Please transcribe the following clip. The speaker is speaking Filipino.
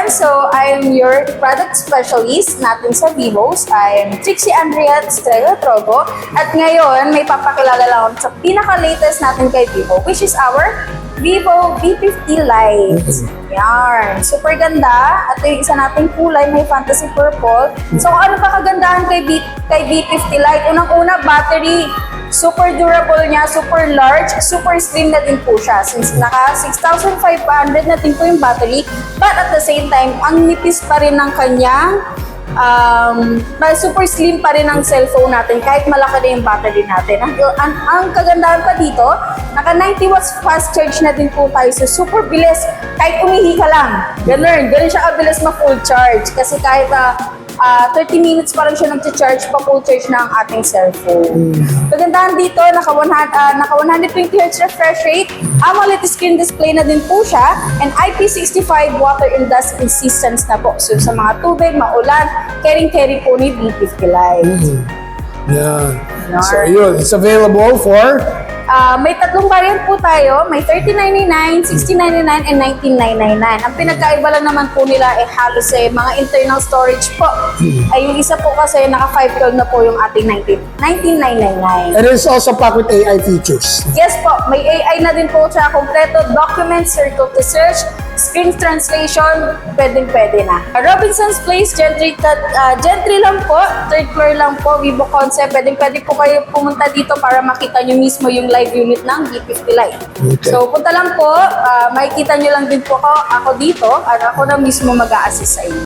everyone. So, I'm your product specialist natin sa Vivos. I'm Trixie Andrea Estrella Trogo. At ngayon, may papakilala lang ako sa pinaka-latest natin kay Vivo, which is our Vivo V50 Lite. Yan. Super ganda. At yung isa nating kulay, may fantasy purple. So, kung ano pa kagandahan kay V50 Lite? Unang-una, battery. Super durable niya, super large, super slim na din po siya since naka 6,500 na din po yung battery. But at the same time, ang nipis pa rin ng kanyang super slim pa rin ang cellphone natin kahit malaki na yung battery natin. Ang kagandahan pa dito, naka 90 watts fast charge na din po tayo. So super bilis, kahit umihi ka lang. Ganun siya kabilis ma-full charge. Kasi kahit 30 minutes pa rin siya nag-charge pa full charge na ang ating cellphone. Kagandahan dito, naka 120Hz refresh rate, AMOLED screen display na din po siya, and IP65 water and dust resistance na po. So sa mga tubig, maulan, carry po ni V50 Lite. Yeah. So yun, it's available for? May tatlong variant po tayo. May 3099, 6099, and 19999. Ang pinagkaiba lang naman po nila ay halos mga internal storage po. Ay yung isa po kasi naka 512 na po yung ating 19999. And it's also packed with AI features. Yes po, may AI na din po siya. Kompleto documents, circle to search, screen translation, pwede na. Robinson's Place, Gentry lang po. Third floor lang po, Vivo Concept. Pwede po kayo pumunta dito para makita nyo mismo yung live unit ng V50 Lite. Okay. So, punta lang po. Makikita nyo lang din po ako dito at ako na mismo mag-a-assist sa inyo.